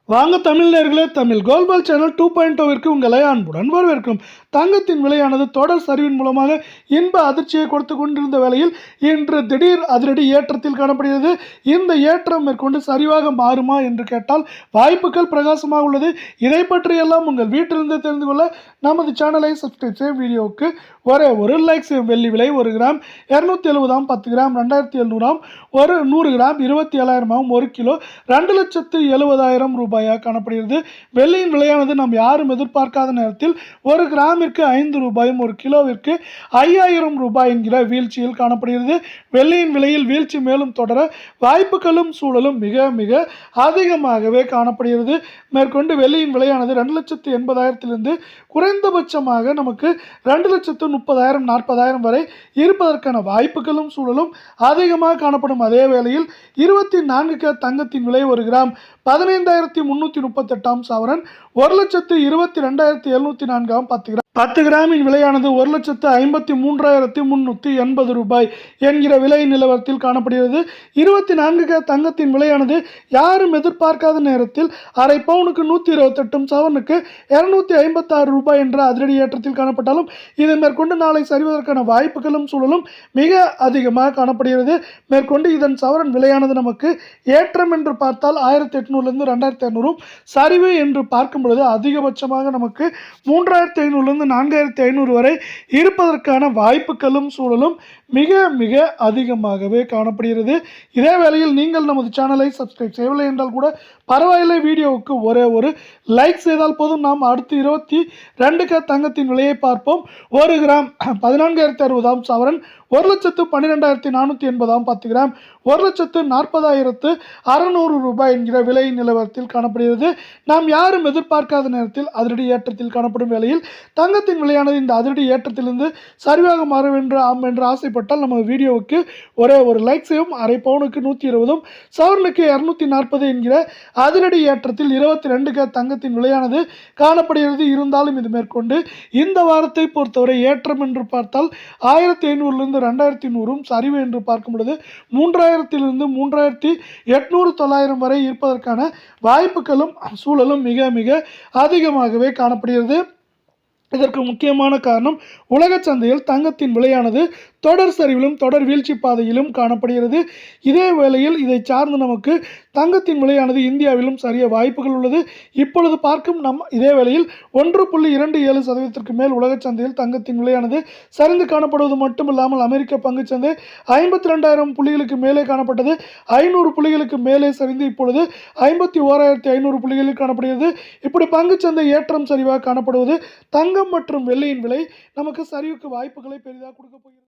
வாங்க தமிழ் நேயர்களே, தமிழ் கோல்பால் சேனல் 2.0விற்கு உங்களை அன்புடன் வரவேற்கும். தங்கத்தின் விலையானது தொடர் சரிவின் மூலமாக இன்ப அதிர்ச்சியை கொடுத்து கொண்டிருந்த வேளையில் இன்று திடீர் அதிரடி ஏற்றத்தில் காணப்படுகிறது. இந்த ஏற்றம் மேற்கொண்டு சரிவாக மாறுமா என்று கேட்டால் வாய்ப்புகள் பிரகாசமாக உள்ளது. இதை பற்றியெல்லாம் உங்கள் வீட்டிலிருந்து தெரிந்து கொள்ள நமது சேனலை சப்ஸ்கிரைப் செய்ய, வீடியோவுக்கு ஒரே ஒரு லைக் செய்யும். வெள்ளி விலை 1 கிராம் 270, 10 கிராம் 2700, ஒரு 100 கிராம் 27,000, 1 கிலோ 2,70,000 ரூபாயாக காணப்படுகிறது. வெள்ளியின் விலையானது நாம் யாரும் எதிர்பார்க்காத நேரத்தில் 1 கிராமிற்கு 5 ரூபாயும் 1 கிலோவிற்கு 5,000 ரூபாய் என்கிற வீழ்ச்சியில் காணப்படுகிறது. வெள்ளியின் விலையில் வீழ்ச்சி மேலும் தொடர வாய்ப்புகளும் சூழலும் மிக மிக அதிகமாகவே காணப்படுகிறது. மேற்கொண்டு வெள்ளியின் விலையானது 2,80,000 குறைந்தபட்சமாக நமக்கு 2,30,000 40,000 வரை இருப்பதற்கான வாய்ப்புகளும் சூழலும் அதிகமாக காணப்படும். அதே வேளையில் 24K தங்கத்தின் விலை 1 கிராம் 15,338 சவரன் 1,22,704 10 கிராமின் விலையானது 1,53,380 ரூபாய் என்கிற விலை நிலவரத்தில் காணப்படுகிறது. 24K தங்கத்தின் விலையானது யாரும் எதிர்பார்க்காத நேரத்தில் அரை பவுனுக்கு 128 சவரனுக்கு 256 ரூபாய் என்ற அதிரடி ஏற்றத்தில் காணப்பட்டாலும் இது மேற்கொண்டு நாளை சரிவதற்கான வாய்ப்புகளும் சூழலும் மிக அதிகமாக காணப்படுகிறது. மேற்கொண்டு இதன் சவரன் விலையானது நமக்கு ஏற்றம் என்று பார்த்தால் 1,800 2,500, சரிவு என்று பார்க்கும் பொழுது அதிகபட்சமாக நமக்கு 3,500 4,500 வரை இருப்பதற்கான வாய்ப்புகளும் சூழலும் மிக மிக அதிகமாகவே காணப்படுகிறது. இதே வேளையில் நீங்கள் நமது சேனலை சப்ஸ்கிரைப் செய்யவில்லை என்றால் கூட பரவாயில்லை, வீடியோவுக்கு ஒரே ஒரு லைக் செய்தால் போதும். நாம் அடுத்து 22K தங்கத்தின் விலையை பார்ப்போம். 1 கிராம் 14,060 சவரன் 1,12,480, 10 கிராம் 1,40,600 ரூபாய் என்கிற விலை நிலவரத்தில் காணப்படுகிறது. நாம் யாரும் எதிர்பார்க்காத நேரத்தில் அதிரடி ஏற்றத்தில் காணப்படும் வேளையில் தங்கத்தின் விலையானது இந்த அதிரடி ஏற்றத்திலிருந்து சரிவாக மாற வேண்டும் என்று ஆசைப்பட்டால் நமது வீடியோவுக்கு ஒரே ஒரு லைக் செய்யும். அரை பவுனுக்கு 120, சவரனுக்கு 240 என்கிற அதிரடி ஏற்றத்தில் 22K தங்கத்தின் விலையானது காணப்படுகிறது. இருந்தாலும் இது மேற்கொண்டு இந்த வாரத்தை பொறுத்தவரை ஏற்றம் என்று பார்த்தால் 1,500 2,100, சரிவு என்று பார்க்கும் பொழுது 3,000 3,800 900 வரை இருப்பதற்கான வாய்ப்புகளும் சூழலும் மிக மிக அதிகமாகவே காணப்படுகிறது. இதற்கு முக்கியமான காரணம் உலக சந்தையில் தங்கத்தின் விலையானது தொடர் சரிவிலும் தொடர் வீழ்ச்சி பாதையிலும் காணப்படுகிறது. இதே வேளையில் இதை சார்ந்து நமக்கு தங்கத்தின் விலையானது இந்தியாவிலும் சரிய வாய்ப்புகள் உள்ளது. இப்பொழுது பார்க்கும் இதே வேளையில் 1.27% மேல் உலக சந்தையில் தங்கத்தின் விலையானது சரிந்து காணப்படுவது மட்டுமில்லாமல் அமெரிக்க பங்குச்சந்தை 52,000 புள்ளிகளுக்கு மேலே காணப்பட்டது. 500 புள்ளிகளுக்கு மேலே சரிந்து இப்பொழுது 51,500 புள்ளிகளில் காணப்படுகிறது. இப்படி பங்குச்சந்தை ஏற்றம் சரிவாக காணப்படுவது தங்கம் மற்றும் வெள்ளியின் விலை நமக்கு சரிவுக்கு வாய்ப்புகளை பெரிதாக கொடுக்க போகிறது.